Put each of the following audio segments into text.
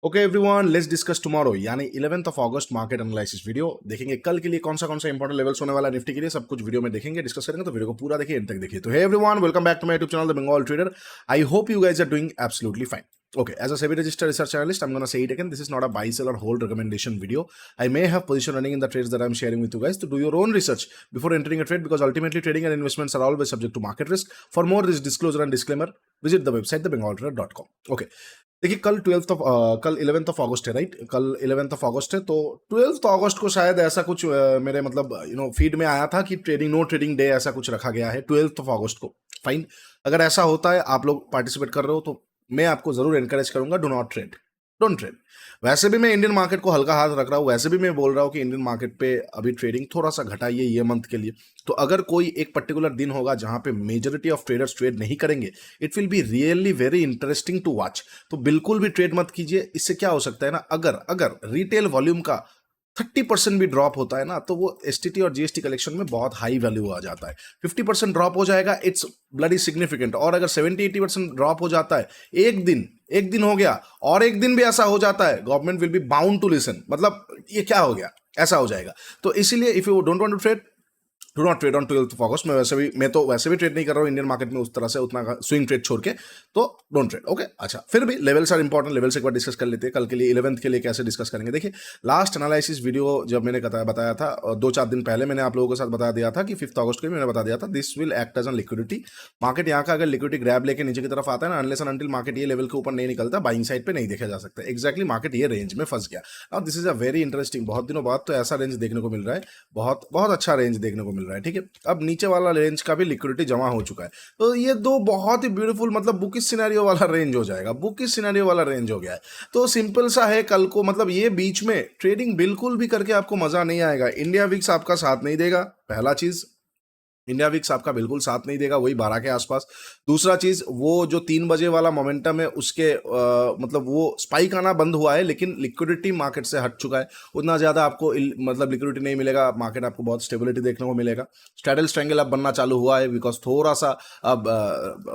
Okay everyone, let's discuss tomorrow यानी 11th of August market analysis video देखेंगे। कल के लिए कौन सा इंपॉर्टेंट लेवल्स होने वाला है निफ्टी के लिए, सब कुछ वीडियो में देखेंगे, डिस्कस करेंगे। तो वीडियो को पूरा देखिए, एंड तक देखिए। तो hey everyone, welcome back to my YouTube channel the Bengal trader. I hope you guys are doing absolutely fine. Okay, as a SEBI registered research analyst, I'm going to say it again. This is not a buy, sell, or hold recommendation video. I may have position running in the trades that I'm sharing with you guys. To do your own research before entering a trade, because ultimately trading and investments are always subject to market risk. For more this disclosure and disclaimer, visit the website thebengaltrader.com. Okay. देखिए, कल 11th of अगस्त है, right? कल 11th of अगस्त है, तो 12th अगस्त को शायद ऐसा कुछ मेरे मतलब फीड में आया था कि ट्रेडिंग नो ट्रेडिंग डे ऐसा कुछ रखा गया है 12th ऑफ अगस्त को। फाइन, अगर ऐसा होता है, आप लोग पार्टिसिपेट कर रहे हो, तो मैं आपको जरूर एनकरेज करूंगा, do not trade, don't trade. वैसे भी मैं इंडियन मार्केट को हल्का हाथ रख रहा हूँ, वैसे भी मैं बोल रहा हूँ कि इंडियन मार्केट पे अभी ट्रेडिंग थोड़ा सा घटाइए ये मंथ के लिए। तो अगर कोई एक पर्टिकुलर दिन होगा जहां पे मेजोरिटी ऑफ ट्रेडर्स ट्रेड नहीं करेंगे, it will be really very interesting to watch. तो बिल्कुल भी ट्रेड मत कीजिए। इससे क्या हो सकता है ना, अगर अगर रिटेल वॉल्यूम का 30% भी ड्रॉप होता है ना, तो वो एसटीटी और जीएसटी कलेक्शन में बहुत हाई वैल्यू आ जाता है। 50% ड्रॉप हो जाएगा, इट्स ब्लडी सिग्निफिकेंट। और अगर 70-80% ड्रॉप हो जाता है एक दिन हो गया, और एक दिन भी ऐसा हो जाता है, government will be bound to listen. मतलब ये क्या हो गया, ऐसा हो जाएगा। तो इसीलिए if you don't want to trade, do not trade on 12th of August. मैं तो वैसे भी ट्रेड नहीं कर रहा हूँ इंडियन मार्केट में उस तरह से, उतना स्विंग ट्रेड छोड़ के, तो डोंट ट्रेड। ओके, अच्छा, फिर भी लेवल्स आर इंपॉर्टेंट। लेवल्स एक बार डिस्कस कर लेते हैं। कल के लिए 11th के लिए कैसे डिस्कस करेंगे, देखिए लास्ट एनालिसिस वीडियो जब मैंने बताया था 2-4 दिन पहले, मैंने आप लोगों के साथ बता दिया था कि 5th अगस्त को मैंने बता दिया था this will act as an liquidity market. यहाँ का अगर लिक्विडिटी ग्रैब लेके नीचे की तरफ आता है ना, अनलेस एंड अनटिल मार्केट ये लेवल के ऊपर नहीं निकलता, बाइंग साइड पे नहीं देखा जा सकता। एक्जैक्टली मार्केट ये रेंज में फंस गया। अब this is a very interesting, बहुत दिनों बाद तो ऐसा रेंज देखने को मिल रहा है, बहुत बहुत अच्छा रेंज देखने को मिल रहा है। ठीक है, अब नीचे वाला रेंज का भी लिक्विडिटी जमा हो चुका है, तो ये दो बहुत ही ब्यूटीफुल, मतलब बुकिश सिनेरियो वाला रेंज हो जाएगा, बुकिश सिनेरियो वाला रेंज हो गया है। तो सिंपल सा है कल को, मतलब ये बीच में ट्रेडिंग बिल्कुल भी करके आपको मजा नहीं आएगा। इंडिया विक्स आपका साथ नहीं देगा, पहला चीज। इंडिया विक्स आपका बिल्कुल साथ नहीं देगा, वही 12 के आसपास। दूसरा चीज, वो जो 3 बजे वाला मोमेंटम है, उसके मतलब वो स्पाइक आना बंद हुआ है, लेकिन लिक्विडिटी मार्केट से हट चुका है। उतना ज्यादा आपको मतलब लिक्विडिटी नहीं मिलेगा, मार्केट आपको बहुत स्टेबिलिटी देखने को मिलेगा। स्ट्रैडल स्ट्रैंगल अब बनना चालू हुआ है, बिकॉज थोड़ा सा अब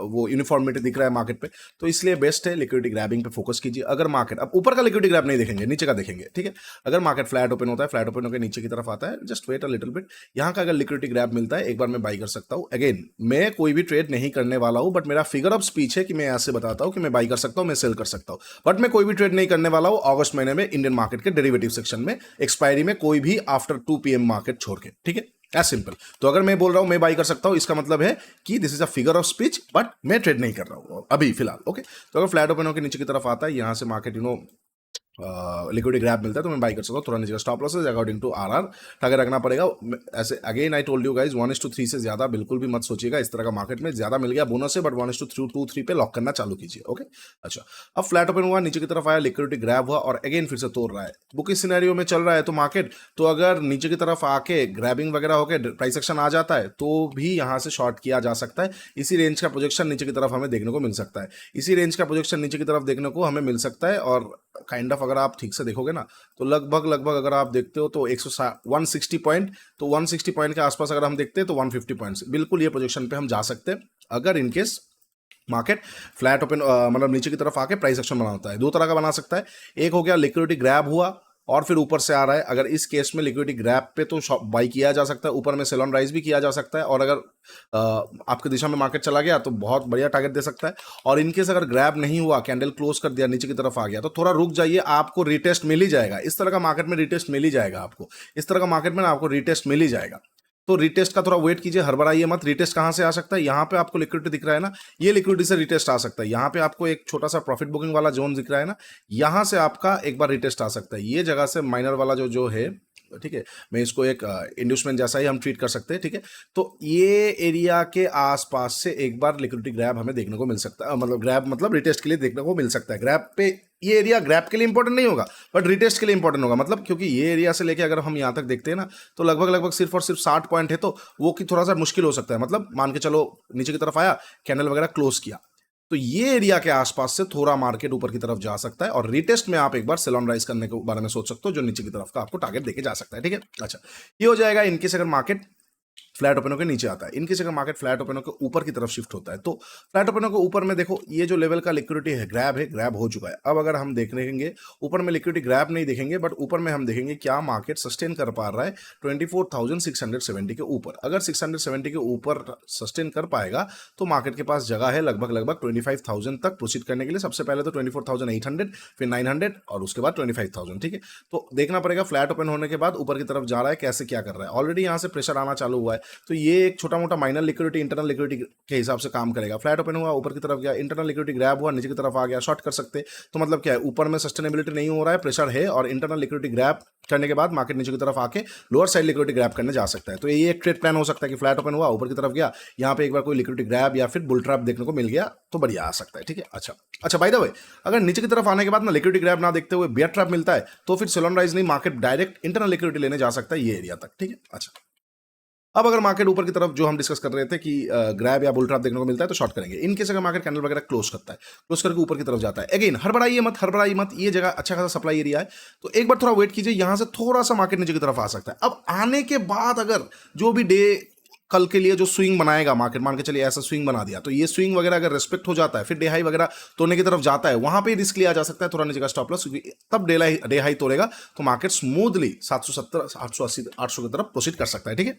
वो यूनिफॉर्मिटी दिख रहा है मार्केट पे। तो इसलिए बेस्ट है लिक्विडिटी ग्रैबिंग पे फोकस कीजिए। अगर मार्केट अब ऊपर का लिक्विडिटी ग्रैब नहीं देखेंगे, नीचे का देखेंगे। ठीक है, अगर मार्केट फ्लैट ओपन होता है, फ्लैट ओपन होकर नीचे की तरफ आता है, just wait a little bit. यहाँ का अगर लिक्विडिटी ग्रैब मिलता है, एक बार मैं बाई कर सकता हूँ। अगेन, मैं कोई भी ट्रेड नहीं करने वाला हूं, बट मेरा फिगर ऑफ स्पीच है कि मैं ऐसे बताता हूं कि मैं बाई कर सकता हूं, मैं सेल कर सकता हूं। बट मैं कोई भी ट्रेड नहीं करने वाला हूं अगस्त महीने में इंडियन मार्केट के डेरिवेटिव सेक्शन में, एक्सपायरी में, कोई भी आफ्टर 2 PM मार्केट छोड़ के। ठीक है, एज सिंपल। तो अगर मैं बोल रहा हूं मैं बाई कर सकता हूं, इसका मतलब है कि this is a figure of speech, but मैं ट्रेड नहीं कर रहा हूं अभी फिलहाल। ओके, तो अगर फ्लैट ओपन होकर नीचे की तरफ आता है, यहां से मार्केट लिक्विडिटी ग्रैब मिलता है, तो मैं बाई कर सकता हूँ। थोड़ा नीचे का stop loss according to RR target रखना पड़ेगा। ऐसे again I told you guys, 1:3 से ज्यादा बिल्कुल भी मत सोचिएगा। इस तरह का मार्केट में ज्यादा मिल गया बोनस है, बट 1:2-3 पे लॉक करना चालू कीजिए। ओके, अच्छा, अब फ्लैट ओपन हुआ, नीचे की तरफ आया, लिक्विडिटी ग्रैब हुआ, और अगेन फिर से तोड़ रहा है। बुक इस सिनेरियो में चल रहा है तो मार्केट, तो अगर नीचे की तरफ आके ग्रैबिंग वगैरह होकर प्राइस एक्शन आ जाता है, तो भी यहां से शॉर्ट किया जा सकता है। इसी रेंज का प्रोजेक्शन नीचे की तरफ हमें देखने को मिल सकता है, इसी रेंज का प्रोजेक्शन नीचे की तरफ देखने को हमें मिल सकता है। और काइंड ऑफ अगर आप ठीक से देखोगे ना, तो लगभग अगर आप देखते हो तो 160 पॉइंट, तो 160 पॉइंट के आसपास अगर हम देखते हैं तो 150 पॉइंट बिल्कुल ये पोजीशन पे हम जा सकते हैं, अगर इनकेस मार्केट फ्लैट ओपन मतलब नीचे की तरफ आके प्राइस एक्शन बनाता है। दो तरह का बना सकता है, एक हो गया लिक्विडिटी ग्रैब हुआ और फिर ऊपर से आ रहा है। अगर इस केस में लिक्विडिटी ग्रैब पे तो बाई किया जा सकता है, ऊपर में सेल ऑन राइज भी किया जा सकता है, और अगर आपके दिशा में मार्केट चला गया तो बहुत बढ़िया टारगेट दे सकता है। और इनकेस अगर ग्रैब नहीं हुआ, कैंडल क्लोज कर दिया, नीचे की तरफ आ गया, तो थोड़ा रुक जाइए, आपको रिटेस्ट मिल ही जाएगा। इस तरह का मार्केट में रिटेस्ट मिल ही जाएगा आपको, इस तरह का मार्केट में आपको रिटेस्ट मिल ही जाएगा। तो रिटेस्ट का थोड़ा वेट कीजिए, हड़बड़ाइए मत। रिटेस्ट कहां से आ सकता है, यहां पे आपको लिक्विडिटी दिख रहा है ना, ये लिक्विडिटी से रिटेस्ट आ सकता है। यहां पे आपको एक छोटा सा प्रॉफिट बुकिंग वाला जोन दिख रहा है ना, यहां से आपका एक बार रिटेस्ट आ सकता है। ये जगह से माइनर वाला जो है, ठीक है, मैं इसको एक इंड्यूसमेंट जैसा ही हम ट्रीट कर सकते हैं। ठीक है, तो ये एरिया के आसपास से एक बार लिक्विडिटी ग्रैब हमें देखने को मिल सकता है, मतलब ग्रैब मतलब रिटेस्ट के लिए देखने को मिल सकता है। ग्रैब पे ये एरिया ग्रैब के लिए इंपॉर्टेंट नहीं होगा, बट रिटेस्ट के लिए इंपॉर्टेंट होगा। मतलब क्योंकि ये एरिया से लेके अगर हम यहां तक देखते हैं ना, तो लगभग सिर्फ और सिर्फ 60 पॉइंट है, तो वो कि थोड़ा सा मुश्किल हो सकता है। मतलब मान के चलो नीचे की तरफ आया, कैंडल वगैरह क्लोज किया, तो ये एरिया के आसपास से थोड़ा मार्केट ऊपर की तरफ जा सकता है, और रिटेस्ट में आप एक बार सेल ऑन राइज करने के बारे में सोच सकते हो, जो नीचे की तरफ का आपको टारगेट देके जा सकता है। ठीक है, अच्छा, ये हो जाएगा इनकेस अगर मार्केट फ्लैट ओपन होकर नीचे आता है। इनकेस अगर मार्केट फ्लैट ओपन होकर ऊपर की तरफ शिफ्ट होता है तो फ्लैट ओपन होकर ऊपर में देखो ये जो लेवल का लिक्विडिटी है ग्रैब हो चुका है। अब अगर हम देखेंगे ऊपर में लिक्विडिटी ग्रैब नहीं देखेंगे, बट ऊपर में हम देखेंगे क्या मार्केट सस्टेन कर पा रहा है 24,670 के ऊपर। अगर 670 के ऊपर सस्टेन कर पाएगा तो मार्केट के पास जगह है लगभग 25,000 तक प्रोसीड करने के लिए। सबसे पहले तो 24,800, फिर 900 और उसके बाद 25,000। ठीक है, तो देखना पड़ेगा फ्लैट ओपन होने के बाद ऊपर की तरफ जा रहा है कैसे क्या कर रहा है। ऑलरेडी यहाँ से प्रेशर आना चालू हुआ है, तो ये एक छोटा मोटा माइनर लिक्विडिटी इंटरनल लिक्विडिटी के हिसाब से काम करेगा। फ्लैट ओपन हुआ, ऊपर की तरफ गया, इंटरनल लिक्विडिटी ग्रैब हुआ, नीचे की तरफ आ गया, शॉर्ट कर सकते। तो मतलब क्या है, ऊपर में सस्टेनेबिलिटी नहीं हो रहा है, प्रेशर है, और इंटरनल लिक्विडिटी ग्रैब करने के बाद मार्केट नीचे की तरफ आके लोअर साइड लिक्विडिटी ग्रैब करने जा सकता है। तो ये एक ट्रेड प्लान हो सकता है कि फ्लैट ओपन हुआ, ऊपर की तरफ गया, यहाँ पे एक बार कोई लिक्विडिटी ग्रैब या फिर बुल ट्रैप देखने को मिल गया तो बढ़िया आ सकता है। ठीक है, अच्छा बाय द वे, अगर नीचे की तरफ आने के बाद ना लिक्विडिटी ग्रैब ना देखते हुए बियर ट्रैप मिलता है तो फिर सेल ऑन राइज नहीं, मार्केट डायरेक्ट इंटरनल लिक्विडिटी लेने जा सकता है ये एरिया तक। ठीक है, अच्छा अब अगर मार्केट ऊपर की तरफ जो हम डिस्कस कर रहे थे कि ग्रैब या बुल ट्रैप देखने को मिलता है तो शॉर्ट करेंगे। इनकेस अगर मार्केट कैंडल वगैरह क्लोज करता है, क्लोज करके ऊपर की तरफ जाता है, अगेन हड़बड़ाइए मत, ये जगह अच्छा खासा सप्लाई एरिया है, तो एक बार थोड़ा वेट कीजिए, यहां से थोड़ा सा मार्केट नीचे की तरफ आ सकता है। अब आने के बाद अगर जो भी डे कल के लिए जो स्विंग बनाएगा मार्केट, मान के चलिए ऐसा स्विंग बना दिया, तो ये स्विंग वगैरह अगर रिस्पेक्ट हो जाता है, फिर डे हाई वगैरह तोड़ने की तरफ जाता है, वहां पे रिस्क लिया जा सकता है थोड़ा नीचे का स्टॉप लॉस, क्योंकि तब डे हाई तोड़ेगा तो मार्केट स्मूथली 770, 880, 800 की तरफ प्रोसीड कर सकता है। ठीक है,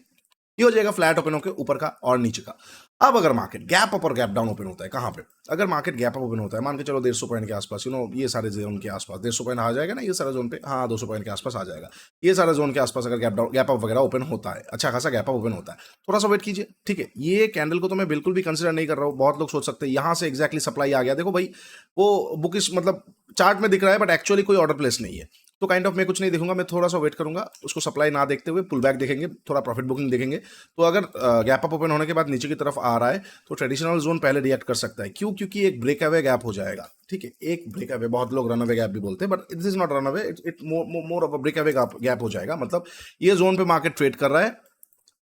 ये हो जाएगा फ्लैट ओपन होकर ऊपर का और नीचे का। अब अगर मार्केट गैप अप और गैप डाउन ओपन होता है, कहां पे, अगर मार्केट गैप अप ओपन होता है, मान के चलो 150 पॉइंट के आसपास, ये सारे जोन के आसपास 150 पॉइंट आ जाएगा ना, ये सारा जोन पे, हाँ 200 पॉइंट के आसपास आ जाएगा, ये सारा जोन के आसपास अगर गैप अप वगैरह ओपन होता है, अच्छा खासा गैप अप ओपन होता है, थोड़ा सा वेट कीजिए। ठीक है, ये कैंडल को तो मैं बिल्कुल भी कंसिडर नहीं कर रहा हूँ। बहुत लोग सोच सकते हैं यहां से एक्जैक्टली सप्लाई आ गया, देखो भाई वो बुकिश मतलब चार्ट में दिख रहा है बट एक्चुअली कोई ऑर्डर प्लेस नहीं है, तो काइंड ऑफ मैं कुछ नहीं देखूंगा, मैं थोड़ा सा वेट करूंगा, उसको सप्लाई ना देखते हुए पुल बैक देखेंगे, थोड़ा प्रॉफिट बुकिंग देखेंगे। तो अगर गैप अप ओपन होने के बाद नीचे की तरफ आ रहा है तो ट्रेडिशनल जोन पहले रिएक्ट कर सकता है। क्यों? क्योंकि एक ब्रेक अवे गैप हो जाएगा। ठीक है, एक ब्रेक अवे, बहुत लोग रन अवे गैप भी बोलते हैं, but this is not run away, it more of a break away gap हो जाएगा। मतलब ये जोन पे मार्केट ट्रेड कर रहा है,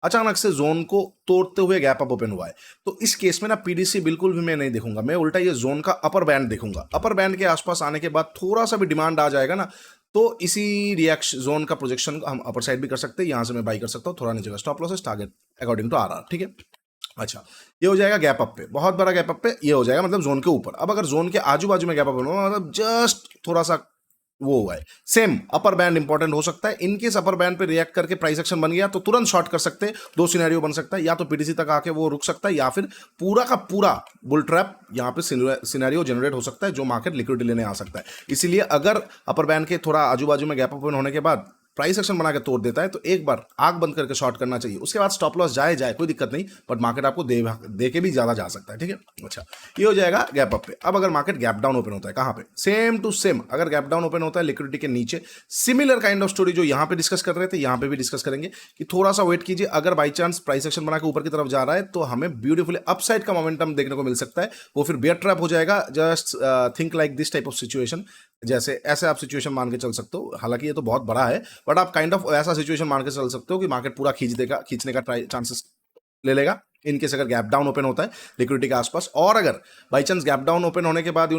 अचानक से जोन को तोड़ते हुए गैप अप ओपन हुआ है, तो इस केस में ना पीडीसी बिल्कुल भी मैं नहीं देखूंगा, मैं उल्टा ये जोन का अपर बैंड देखूंगा। अपर बैंड के आसपास आने के बाद थोड़ा सा भी डिमांड आ जाएगा ना, तो इसी रिएक्शन जोन का प्रोजेक्शन हम अपर साइड भी कर सकते हैं, यहां से मैं बाई कर सकता हूं, थोड़ा नीचे का stop losses target according to RR. ठीक है, अच्छा ये हो जाएगा गैप अप पे, बहुत बड़ा गैप अप पे ये हो जाएगा, मतलब जोन के ऊपर। अब अगर जोन के आजू बाजू में गैप अप होगा, मतलब जस्ट थोड़ा सा वो हुआ है, सेम अपर बैंड इंपॉर्टेंट हो सकता है। इनकेस अपर बैंड पे रिएक्ट करके प्राइस एक्शन बन गया तो तुरंत शॉर्ट कर सकते हैं। दो सिनेरियो बन सकता है, या तो पीटीसी तक आके वो रुक सकता है, या फिर पूरा का पूरा बुल ट्रैप यहाँ पे सिनेरियो जनरेट हो सकता है जो मार्केट लिक्विडिटी लेने आ सकता है। इसीलिए अगर अपर बैंड के थोड़ा आजू बाजू में गैप ओपन होने के बाद प्राइस एक्शन बना के तोड़ देता है तो एक बार आग बंद करके शॉर्ट करना चाहिए, उसके बाद स्टॉप लॉस जाए कोई दिक्कत नहीं, बट मार्केट आपको दे के भी ज्यादा जा सकता है। ठीक है, अच्छा ये हो जाएगा गैप अप पे। अब अगर मार्केट गैप डाउन ओपन होता है, कहां पे, सेम टू सेम, अगर गैप डाउन ओपन होता है लिक्विडिटी के नीचे, सिमिलर काइंड ऑफ स्टोरी जो यहां पे डिस्कस कर रहे थे यहां पे भी डिस्कस करेंगे कि थोड़ा सा वेट कीजिए। अगर बाई चांस प्राइस एक्शन बना के ऊपर की तरफ जा रहा है तो हमें ब्यूटीफुली अपसाइड का मोमेंटम देखने को मिल सकता है, वो फिर बेयर ट्रैप हो जाएगा। Just think like this type of situation, जैसे ऐसे आप सिचुएशन मान के चल सकते हो, हालांकि ये तो बहुत बड़ा है, बट आप काइंड ऑफ ऐसा सिचुएशन मान के चल सकते हो कि मार्केट पूरा खींचने का ट्राई चांसेस ले लेगा इनकेस अगर गैप डाउन ओपन होता है लिक्विडिटी के आसपास। और अगर by chance gap down open होने के बाद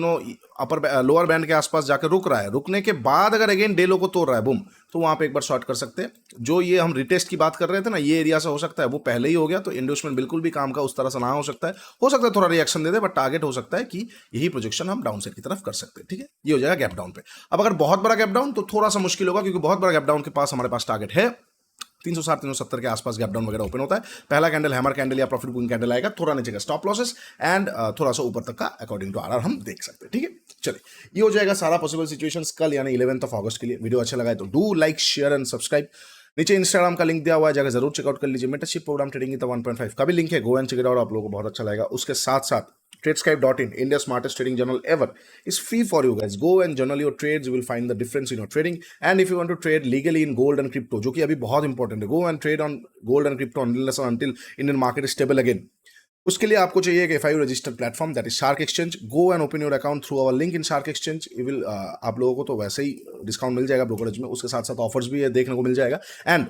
अपर लोअर बैंड के आसपास जाकर रुक रहा है, रुकने के बाद अगर अगेन डे लो को तोड़ रहा है बुम, तो वहां पे एक बार शॉर्ट कर सकते हैं। जो ये हम रिटेस्ट की बात कर रहे थे ना, ये एरिया से हो सकता है वो पहले ही हो गया, तो इंडोसमेंट बिल्कुल भी काम का उस तरह से ना हो सकता है थोड़ा reaction they they, but target हो सकता है कि यही प्रोजेक्शन हम डाउन साइड की तरफ कर सकते हैं। ठीक है, ये हो जाएगा गैप डाउन पे। अब अगर बहुत बड़ा गैप डाउन तो थोड़ा सा मुश्किल होगा, क्योंकि बहुत बड़ा गैप डाउन के पास हमारे पास टारगेट है 360 370 के आसपास गैप डाउन वगैरह ओपन होता है। पहला कैंडल हैमर कैंडल या प्रॉफिट बुकिंग कैंडल आएगा, थोड़ा नीचे का स्टॉप लॉसेस एंड थोड़ा सा ऊपर तक का अकॉर्डिंग टू आरआर हम देख सकते हैं। ठीक है, चलिए ये हो जाएगा सारा पॉसिबल सिचुएशंस कल यानी 11 अगस्त के लिए। वीडियो अच्छा लगा है तो do like share and subscribe. नीचे इंस्टाग्राम का लिंक दिया हुआ है, जाकर जरूर चेकआउट कर लीजिए। Mentorship programme trading in the 1.5 का भी लिंक है, go and check it out, आप लोगों को बहुत अच्छा लगेगा। उसके साथ साथ TradeSkype.in, India's smartest trading journal ever, is free for you guys. Go and journal your trades. You will find the difference in your trading. And if you want to trade legally in gold and crypto, जो कि अभी बहुत important है, go and trade on gold and crypto until Indian market is stable again. उसके लिए आपको चाहिए एक FIU registered platform, that is Shark Exchange. Go and open your account through our link in Shark Exchange. You will आप लोगों को तो वैसे ही डिस्काउंट मिल जाएगा ब्रोकरेज में, उसके साथ साथ ऑफर्स भी है देखने को मिल जाएगा। एंड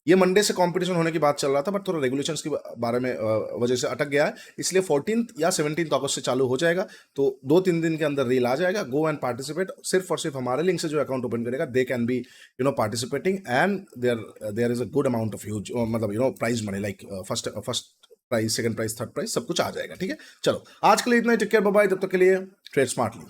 ये मंडे से कंपटीशन होने की बात चल रहा था, बट थोड़ा रेगुलेशंस के बारे में वजह से अटक गया है, इसलिए 14 या 17 अगस्त से चालू हो जाएगा। तो 2-3 दिन के अंदर रील आ जाएगा। Go and participate. सिर्फ और सिर्फ हमारे लिंक से जो अकाउंट ओपन करेगा, they can be participating, and there is a good amount of huge, मतलब prize money, like first prize, second prize, third prize, सब कुछ आ जाएगा। ठीक है, चलो आज के लिए इतना ही। Take care, bye bye. तब तक के लिए ट्रेड स्मार्टली।